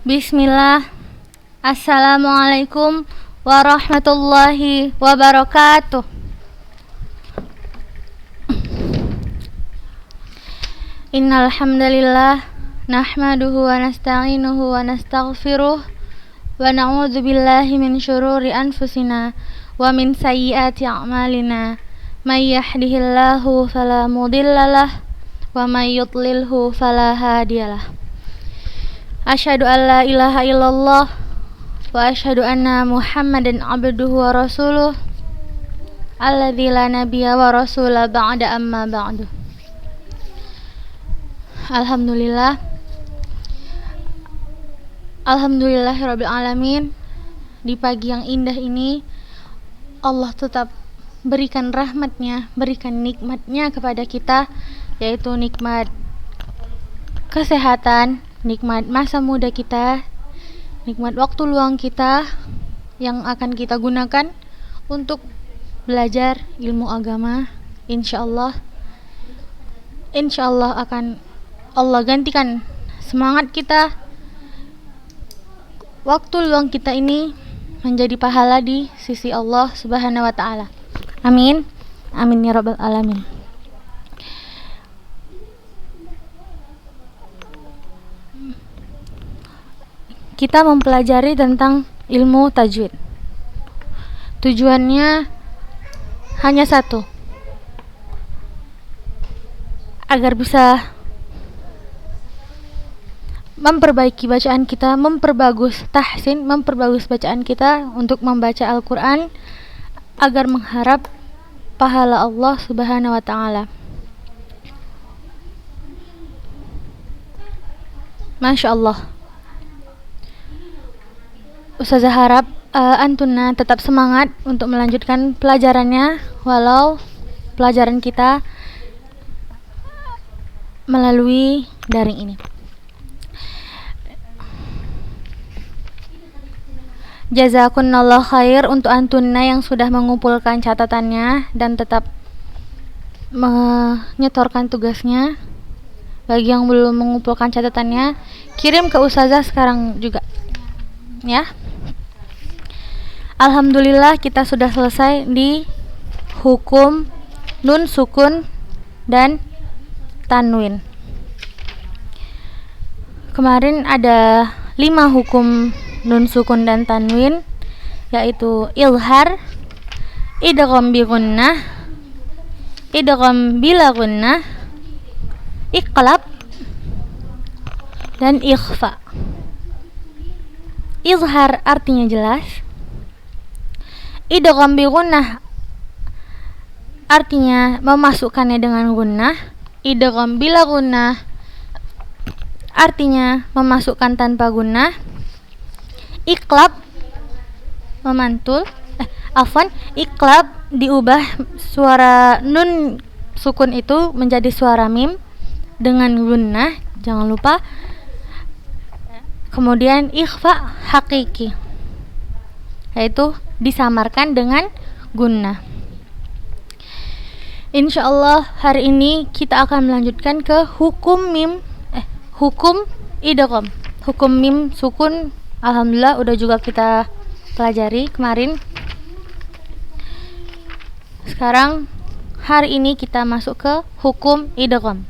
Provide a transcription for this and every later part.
Bismillah. Assalamualaikum warahmatullahi wabarakatuh. Innal hamdalillah nahmaduhu wa nasta'inuhu wa nastaghfiruh wa na'udzu billahi min syururi anfusina wa min sayyiati a'malina. May yahdihillahu fala mudhillalah wa may yudlilhu fala hadiyalah. Asyhadu an la ilaha illallah wa asyhadu anna Muhammadan abduhu wa rasuluh alladzi la nabiyya wa rasula ba'da amma ba'du. Alhamdulillahirabbil alamin. Di pagi yang indah ini Allah tetap berikan rahmatnya, berikan nikmatnya kepada kita, yaitu nikmat kesehatan, nikmat masa muda kita, nikmat waktu luang kita yang akan kita gunakan untuk belajar ilmu agama. Insyaallah akan Allah gantikan semangat kita, waktu luang kita ini menjadi pahala di sisi Allah Subhanahu wa taala. Amin. Amin ya rabbal alamin. Kita mempelajari tentang ilmu tajwid. Tujuannya hanya satu, agar bisa memperbaiki bacaan kita, memperbagus bacaan kita untuk membaca Al-Quran, agar mengharap pahala Allah Subhanahu wa ta'ala. Masya Allah. Ustazah harap Antuna tetap semangat untuk melanjutkan pelajarannya, walau pelajaran kita melalui daring ini. Jazakumullah khair untuk Antuna yang sudah mengumpulkan catatannya dan tetap menyetorkan tugasnya. Bagi yang belum mengumpulkan catatannya, kirim ke Ustazah sekarang juga, ya. Alhamdulillah kita sudah selesai di hukum nun sukun dan tanwin. Kemarin ada 5 hukum nun sukun dan tanwin, yaitu ilhar, idgham bi gunnah, idgham bila gunnah, iqlab, dan ikhfa. Izhar artinya jelas, idgham bi gunnah artinya memasukkannya dengan gunnah, idgham bila gunnah artinya memasukkan tanpa gunnah, iqlab memantul, iqlab diubah suara nun sukun itu menjadi suara mim dengan gunnah, jangan lupa. Kemudian ikhfa hakiki, yaitu disamarkan dengan gunnah. Insyaallah hari ini kita akan melanjutkan ke hukum idgham. Hukum mim sukun alhamdulillah udah juga kita pelajari kemarin. Sekarang hari ini kita masuk ke hukum idgham.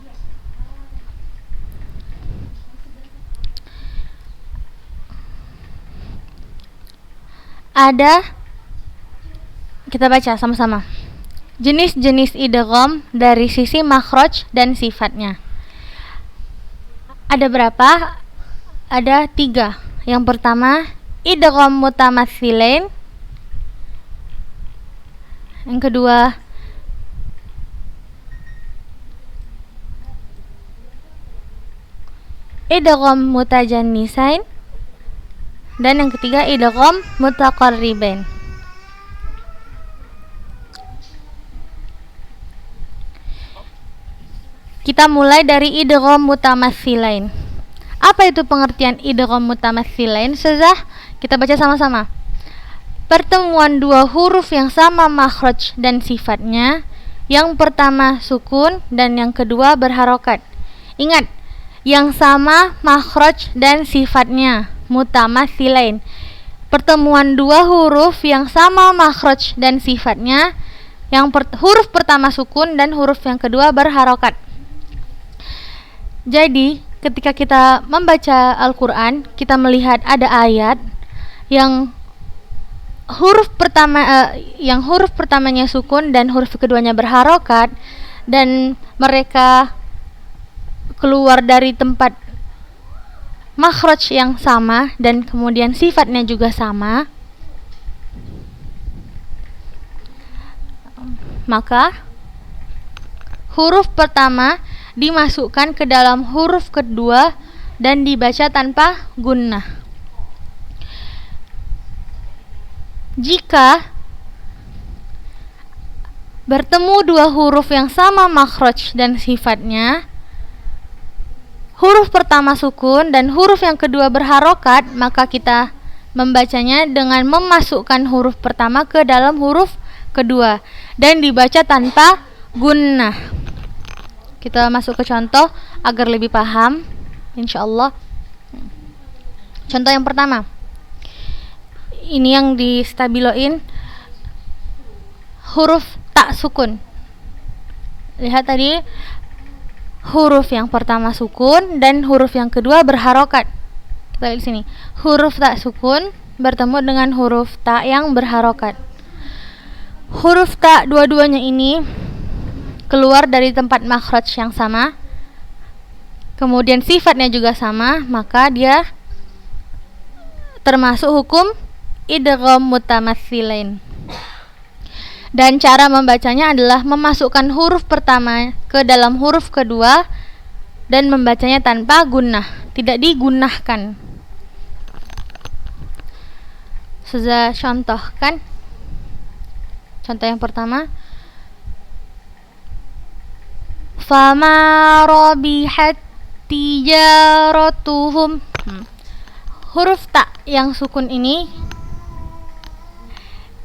Ada, kita baca sama-sama, jenis-jenis idgham dari sisi makhraj dan sifatnya. Ada berapa? Ada 3. Yang pertama, idgham mutamatsilain. Yang kedua, idgham mutajannisain. Dan yang ketiga, idgham mutaqarribain. Kita mulai dari idgham mutamatsilain. Apa itu pengertian idgham mutamatsilain? Ustazah, kita baca sama-sama. Pertemuan 2 huruf yang sama makhraj dan sifatnya. Yang pertama sukun dan yang kedua berharokat. Ingat, yang sama makhraj dan sifatnya. mutamatsilain. Pertemuan dua huruf yang sama makhraj dan sifatnya. Huruf pertama sukun dan huruf yang kedua berharokat. Jadi ketika kita membaca Al-Quran, kita melihat ada ayat yang huruf pertamanya sukun dan huruf keduanya berharokat, dan mereka keluar dari tempat makhraj yang sama dan kemudian sifatnya juga sama, maka huruf pertama dimasukkan ke dalam huruf kedua dan dibaca tanpa gunnah. Jika bertemu dua huruf yang sama makhraj dan sifatnya, huruf pertama sukun dan huruf yang kedua berharokat, maka kita membacanya dengan memasukkan huruf pertama ke dalam huruf kedua dan dibaca tanpa gunnah. Kita masuk ke contoh agar lebih paham, insyaallah. Contoh yang pertama, ini yang distabiloin huruf tak sukun. Lihat tadi huruf yang pertama sukun dan huruf yang kedua berharokat. Kita lihat di sini, huruf tak sukun bertemu dengan huruf tak yang berharokat. Huruf tak dua-duanya ini keluar dari tempat makhraj yang sama, kemudian sifatnya juga sama, maka dia termasuk hukum idgham mutamatsilain. Dan cara membacanya adalah memasukkan huruf pertama ke dalam huruf kedua dan membacanya tanpa gunnah, tidak digunnahkan. Sudah contohkan. Contoh yang pertama, fama rabihat tijaratuhum. Huruf tak yang sukun ini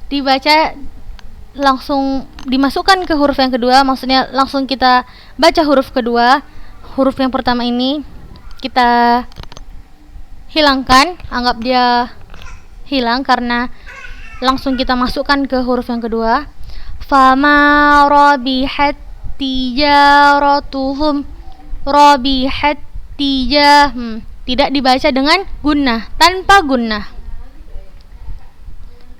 dibaca langsung dimasukkan ke huruf yang kedua, maksudnya langsung kita baca huruf kedua. Huruf yang pertama ini kita hilangkan, anggap dia hilang karena langsung kita masukkan ke huruf yang kedua. Fama rabihat tijaratuhum. Rabihat tijah, tidak dibaca dengan gunnah, tanpa gunnah.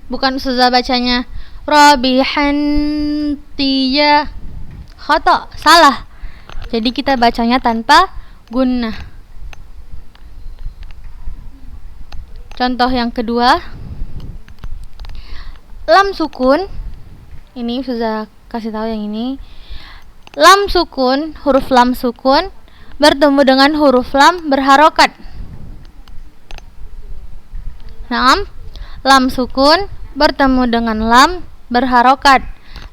Bukan susah bacanya rabihan tijah, khata, salah. Jadi kita bacanya tanpa gunnah. Contoh yang kedua, lam sukun. Ini sudah kasih tahu yang ini. Lam sukun, huruf lam sukun bertemu dengan huruf lam berharokat. Naam, lam sukun bertemu dengan lam berharokat,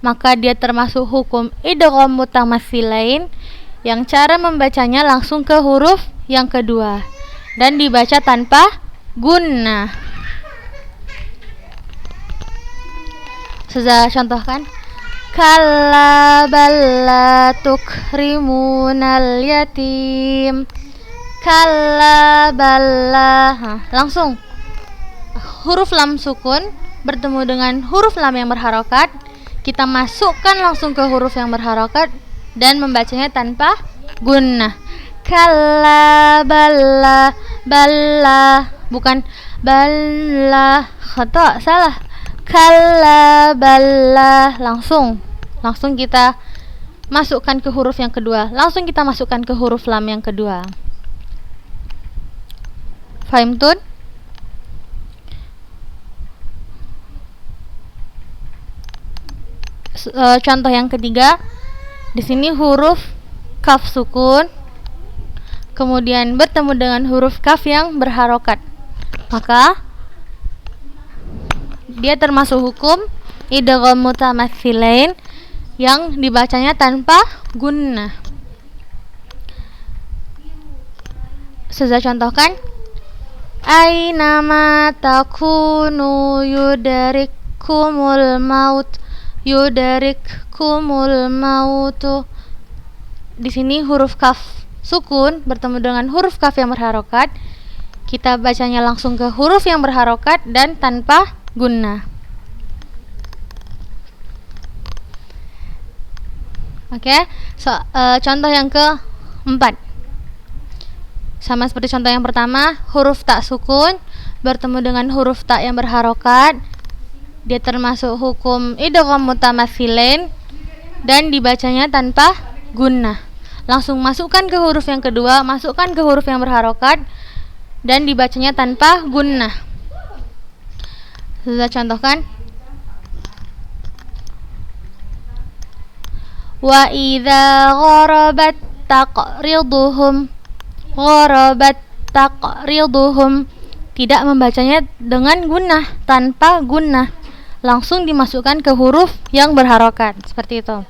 maka dia termasuk hukum idgham mutamatsilain, yang cara membacanya langsung ke huruf yang kedua dan dibaca tanpa gunnah. Sudah contohkan? Kalla balla tukrimunal yatim. Kalla balla. Langsung huruf lam sukun bertemu dengan huruf lam yang berharokat, kita masukkan langsung ke huruf yang berharokat dan membacanya tanpa gunnah. Kalla balla, balla, bukan balla, khata, salah. Kalla balla, langsung kita masukkan ke huruf yang kedua, langsung kita masukkan ke huruf lam yang kedua. Fahim tun? Contoh yang ketiga, di sini huruf kaf sukun kemudian bertemu dengan huruf kaf yang berharokat, maka dia termasuk hukum idgham mutamatsilain yang dibacanya tanpa gunnah. Sudah contohkan? Ainama takunu yudarikumul maut. Yudarikumul mautu. Di sini huruf kaf sukun bertemu dengan huruf kaf yang berharokat, kita bacanya langsung ke huruf yang berharokat dan tanpa gunnah. Oke, contoh yang keempat. Sama seperti contoh yang pertama, huruf tak sukun bertemu dengan huruf tak yang berharokat. Dia termasuk hukum idgham mutamatsilain dan dibacanya tanpa gunnah. Langsung masukkan ke huruf yang kedua, masukkan ke huruf yang berharokat dan dibacanya tanpa gunnah. Sudah contohkan? Wa idza gharabat taqriduhum. Gharabat taqriduhum. Tidak membacanya dengan gunnah, tanpa gunnah. Langsung dimasukkan ke huruf yang berharokat. Seperti itu.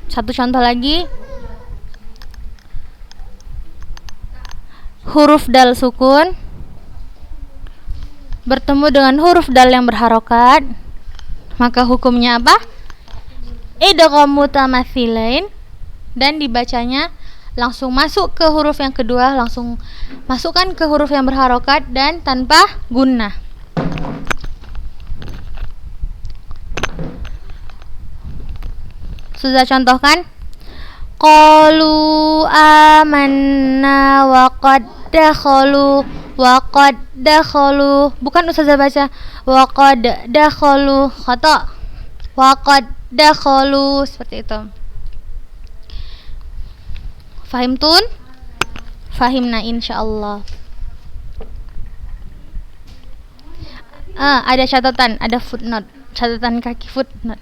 Satu contoh lagi. Huruf dal sukun bertemu dengan huruf dal yang berharokat, maka hukumnya apa? Idgham mutamatsilain dan dibacanya langsung masuk ke huruf yang kedua, langsung masukkan ke huruf yang berharokat dan tanpa gunnah. Sudah contohkan? Qalu amanna wa qad dakhalu. Bukan ustazah baca wa qad dakhalu, khata. Wa qad dakhalu, seperti itu. Fahimtun? Fahimna insyaallah. Ada catatan, ada footnote, catatan kaki footnote.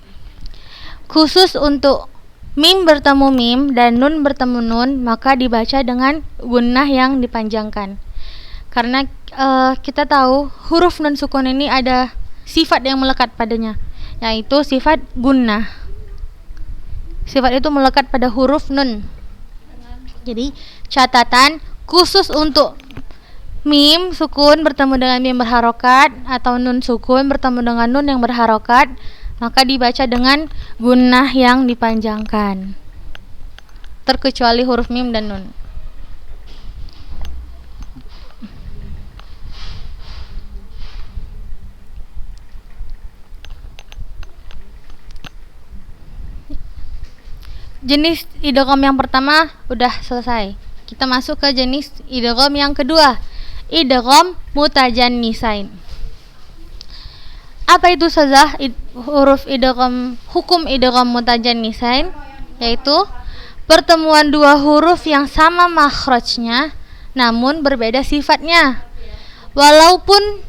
Khusus untuk mim bertemu mim dan nun bertemu nun, maka dibaca dengan gunnah yang dipanjangkan. Karena kita tahu huruf nun sukun ini ada sifat yang melekat padanya, yaitu sifat gunnah. Sifat itu melekat pada huruf nun. Jadi catatan khusus untuk mim sukun bertemu dengan mim berharokat atau nun sukun bertemu dengan nun yang berharokat, maka dibaca dengan gunnah yang dipanjangkan, terkecuali huruf mim dan nun. Jenis idgham yang pertama udah selesai. Kita masuk ke jenis idgham yang kedua, idgham mutajannisain. Apa itu saja huruf idgham, hukum idgham mutajannisain? Yaitu pertemuan dua huruf yang sama makhrajnya namun berbeda sifatnya. Walaupun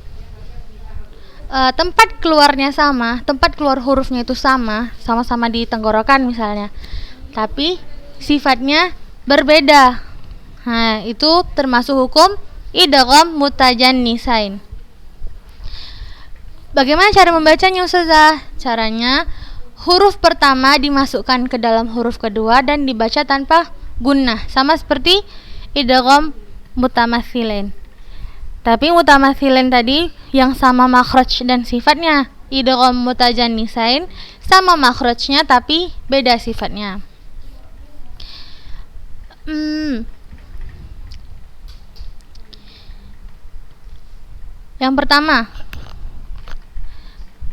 tempat keluarnya sama, tempat keluar hurufnya itu sama-sama di tenggorokan misalnya, tapi sifatnya berbeda. Nah, itu termasuk hukum idgham mutajannisain. Bagaimana cara membacanya ustazah? Caranya huruf pertama dimasukkan ke dalam huruf kedua dan dibaca tanpa gunnah, sama seperti idgham mutamatsilain. Tapi mutamatsilain tadi yang sama makhraj dan sifatnya, idgham mutajannisain sama makhrajnya tapi beda sifatnya. Yang pertama,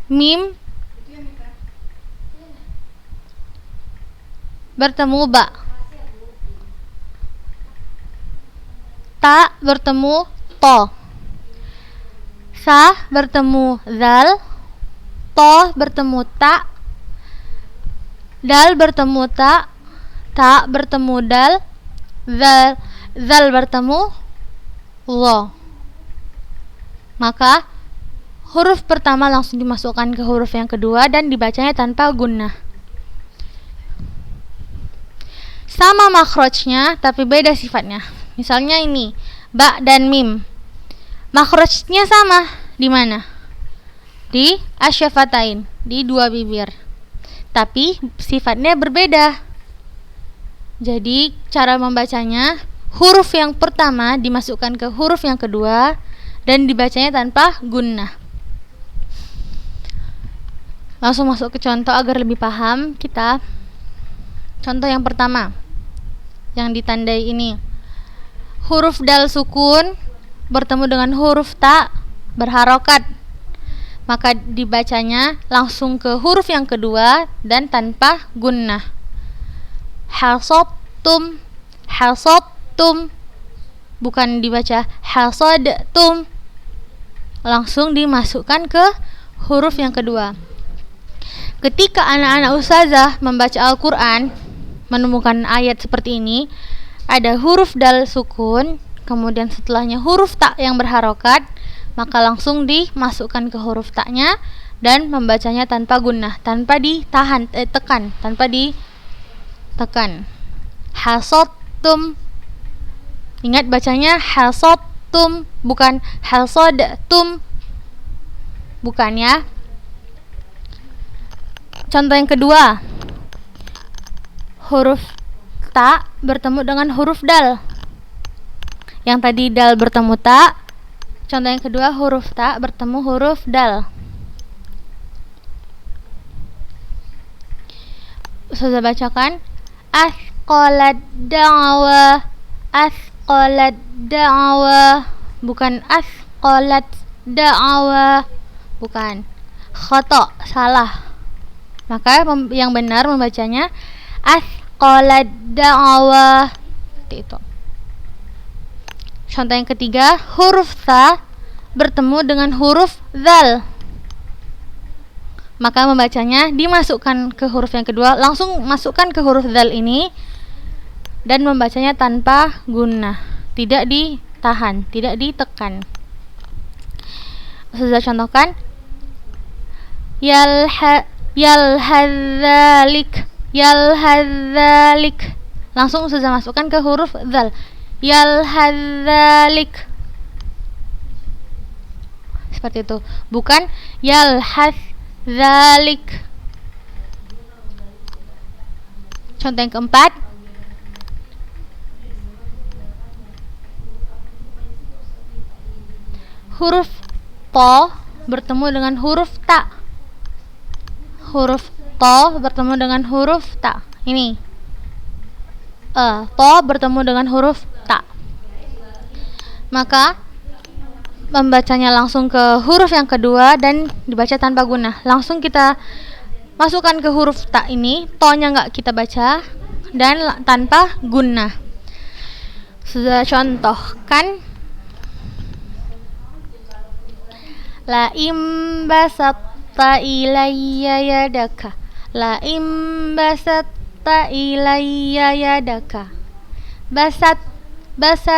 mim bertemu ba, ta bertemu to, sa bertemu zal, to bertemu ta, dal bertemu ta, ta bertemu dal, zal bertemu lo. Maka huruf pertama langsung dimasukkan ke huruf yang kedua dan dibacanya tanpa gunnah. Sama makhrajnya tapi beda sifatnya. Misalnya ini ba dan mim. Makhrajnya sama di mana? Di asyafatain, di dua bibir. Tapi sifatnya berbeda. Jadi cara membacanya, huruf yang pertama dimasukkan ke huruf yang kedua dan dibacanya tanpa gunnah. Langsung masuk ke contoh agar lebih paham kita. Contoh yang pertama, yang ditandai ini. Huruf dal sukun bertemu dengan huruf ta berharokat, maka dibacanya langsung ke huruf yang kedua dan tanpa gunnah. Hasabtum, hasabtum, bukan dibaca hasadtum, langsung dimasukkan ke huruf yang kedua. Ketika anak-anak ustazah membaca Al-Quran, menemukan ayat seperti ini, ada huruf dal sukun, kemudian setelahnya huruf ta yang berharokat, maka langsung dimasukkan ke huruf ta-nya dan membacanya tanpa gunnah, tanpa ditahan, tekan, tanpa ditekan. Hasottum, ingat bacanya hasottum, bukan hasodtum, bukan ya. Contoh yang kedua, huruf ta bertemu dengan huruf dal. Yang tadi dal bertemu ta, contoh yang kedua huruf ta bertemu huruf dal. Ustazah bacakan, asqalat da'wa, asqalat da'wa, bukan asqalat da'wa, bukan. Khata, salah. Maka yang benar membacanya asqalat da'wa, seperti itu. Contoh yang ketiga, huruf ta bertemu dengan huruf zal, maka membacanya dimasukkan ke huruf yang kedua, langsung masukkan ke huruf zal ini dan membacanya tanpa gunnah, tidak ditahan, tidak ditekan. Sudah contohkan, yalhadzalik, yalhadzalik, langsung sudah masukkan ke huruf zal, yalhadzalik, seperti itu, bukan yalhadzalik. Contoh yang keempat, huruf to bertemu dengan huruf ta, huruf to bertemu dengan huruf ta, ini to bertemu dengan huruf ta, maka membacanya langsung ke huruf yang kedua dan dibaca tanpa gunnah. Langsung kita masukkan ke huruf ta ini, to-nya nggak kita baca dan tanpa gunnah. Sudah contohkan, la imbasatta ilayya yadaka, la imbasatta ilayya yadaka, basatta,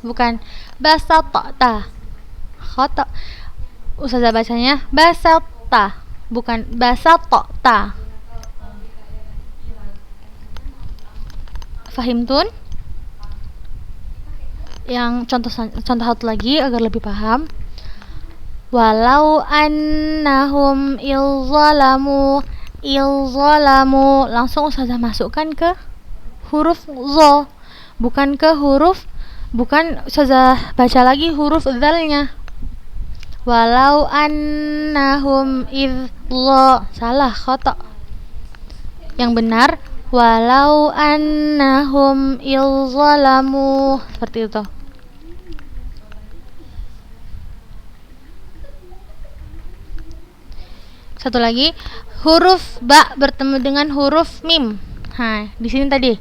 bukan basatta, khata. Ustazah bacanya basatta, bukan basatta. Fahimtun? Yang contoh satu lagi agar lebih paham. Walau annahum ilzalamu, langsung ustazah masukkan ke huruf zo, bukan ke huruf, bukan ustazah baca lagi huruf zalnya. Walau annahum idza, salah, khata. Yang benar walau annahum ilzalamu, seperti itu. Satu lagi, huruf ba bertemu dengan huruf mim. Nah, di sini tadi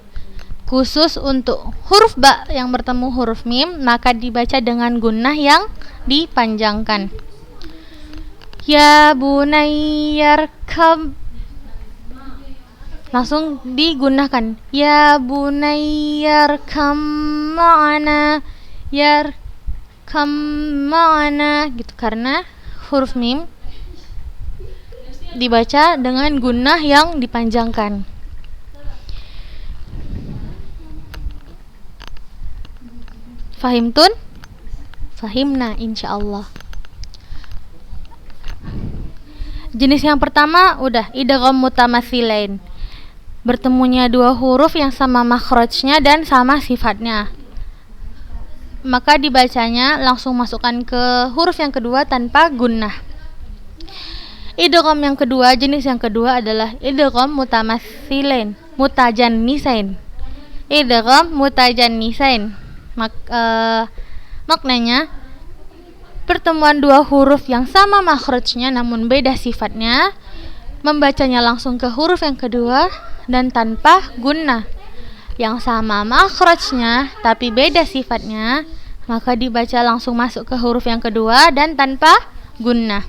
khusus untuk huruf ba yang bertemu huruf mim, maka dibaca dengan gunnah yang dipanjangkan. Ya bunayyarkab, langsung digunakan. Ya bunayyarkam ma'ana, yarkam ma'ana, gitu, karena huruf mim dibaca dengan gunnah yang dipanjangkan. Fahimtun? Fahimna insyaallah. Jenis yang pertama udah idgham mutamatsilain, bertemunya dua huruf yang sama makhrajnya dan sama sifatnya, maka dibacanya langsung masukkan ke huruf yang kedua tanpa gunnah. Idgham yang kedua, jenis yang kedua adalah idgham mutamatsilain. mutajannisain. Idgham mutajannisain. Maknanya pertemuan dua huruf yang sama makhrajnya namun beda sifatnya, membacanya langsung ke huruf yang kedua dan tanpa gunnah. Yang sama makhrajnya tapi beda sifatnya, maka dibaca langsung masuk ke huruf yang kedua dan tanpa gunnah.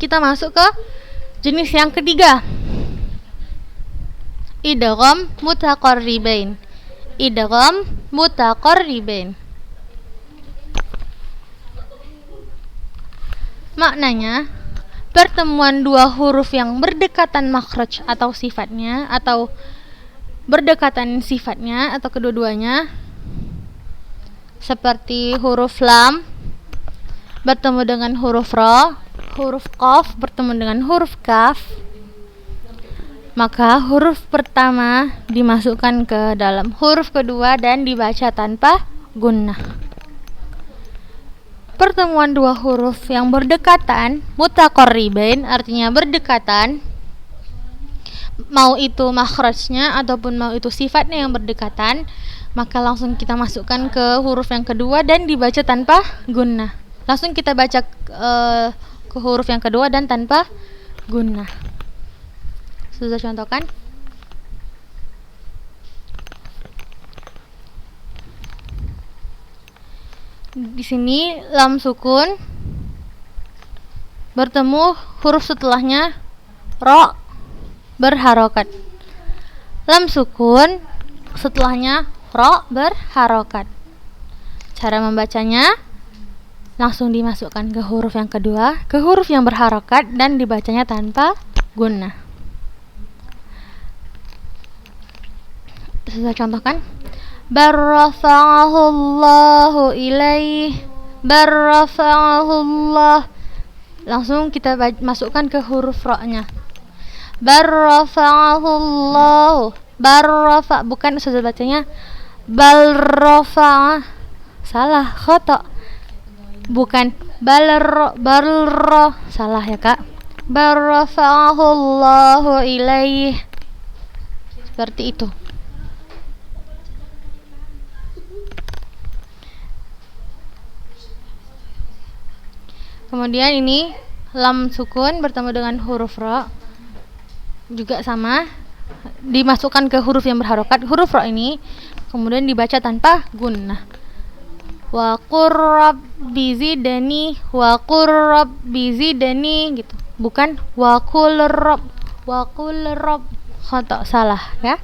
Kita masuk ke jenis yang ketiga, idgham mutaqarribain. Idgham mutaqarribain. Maknanya pertemuan dua huruf yang berdekatan makhraj atau sifatnya, atau berdekatan sifatnya atau kedua-duanya, seperti huruf lam bertemu dengan huruf ra, huruf qaf bertemu dengan huruf kaf, maka huruf pertama dimasukkan ke dalam huruf kedua dan dibaca tanpa gunnah. Pertemuan dua huruf yang berdekatan, mutaqarribain, artinya berdekatan, mau itu makhrajnya ataupun mau itu sifatnya yang berdekatan, maka langsung kita masukkan ke huruf yang kedua dan dibaca tanpa gunnah. Langsung kita baca ke huruf yang kedua dan tanpa gunnah. Sudah contohkan? Di sini lam sukun bertemu huruf setelahnya ra berharokat. Lam sukun setelahnya ra berharokat. Cara membacanya langsung dimasukkan ke huruf yang kedua, ke huruf yang berharokat dan dibacanya tanpa gunnah. Sudah contohkan? Barrafa'ahullahu ilaih. Barrafa'ahullah. Langsung kita masukkan ke huruf ra-nya. Barrafa'ahullahu. Barrafa, bukan sudah bacanya balrafa. Salah, khata. Bukan balra. Salah ya, Kak. Barrafa'ahullahu ilaih. Seperti itu. Kemudian ini lam sukun bertemu dengan huruf ra, juga sama, dimasukkan ke huruf yang berharokat. Huruf ra ini kemudian dibaca tanpa gunnah. Wa qur rabbi zidni, wa qur rabbi zidni gitu. Bukan wa qul rabb, wa qul rabb. Khata, salah ya.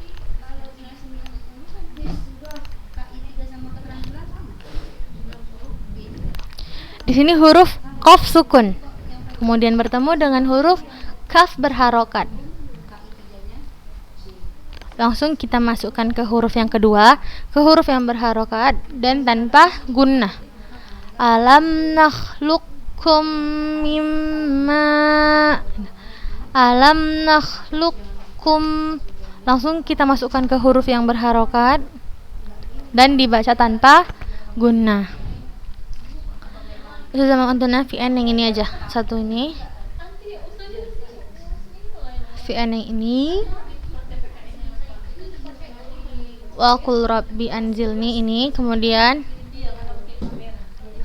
Di sini huruf qaf sukun, kemudian bertemu dengan huruf kaf berharokat. Langsung kita masukkan ke huruf yang kedua, ke huruf yang berharokat dan tanpa gunnah. Alam nakhluqkum mimma. Alam nakhluqkum. Langsung kita masukkan ke huruf yang berharokat dan dibaca tanpa gunnah. Itu sama antuna VN yang ini aja, satu ini VN yang ini, wa qul rabbi anzilni ini, kemudian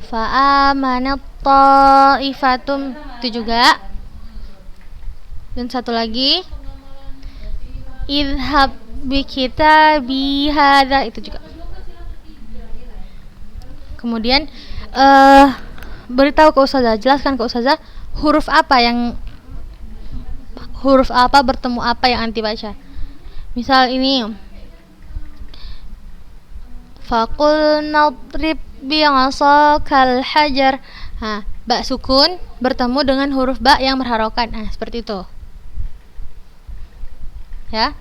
fa'amanat ta'ifatum itu juga, dan satu lagi idhab bi kitabi hadza itu juga. Kemudian beritahu ke ustazah, jelaskan ke ustazah huruf apa bertemu apa yang anti baca. Misal ini faqul nadrib bi'asakal hajar. Ba sukun bertemu dengan huruf ba yang berharokat. Seperti itu. Ya.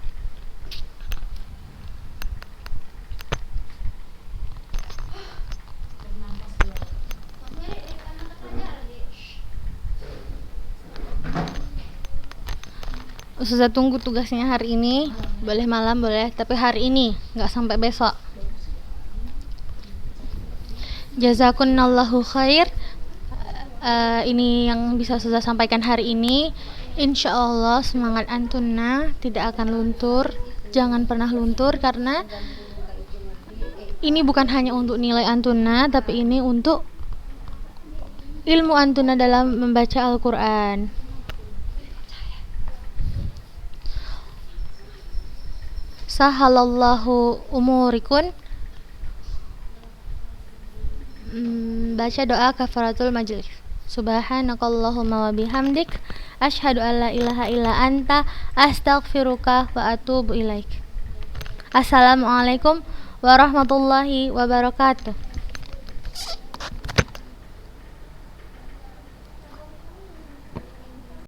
Ustazah tunggu tugasnya hari ini, boleh malam boleh, tapi hari ini, nggak sampai besok. Jazakunallahu khair. Ini yang bisa Ustazah sampaikan hari ini. Insya Allah semangat Antuna tidak akan luntur. Jangan pernah luntur, karena ini bukan hanya untuk nilai Antuna, tapi ini untuk ilmu Antuna dalam membaca Al-Quran. Sahalallahu umurikun. Baca doa kafaratul majlis. Subhanakallahumma wa bihamdik, asyhadu an la ilaha illa anta, astaghfiruka wa atubu ilaik. Assalamualaikum warahmatullahi wabarakatuh.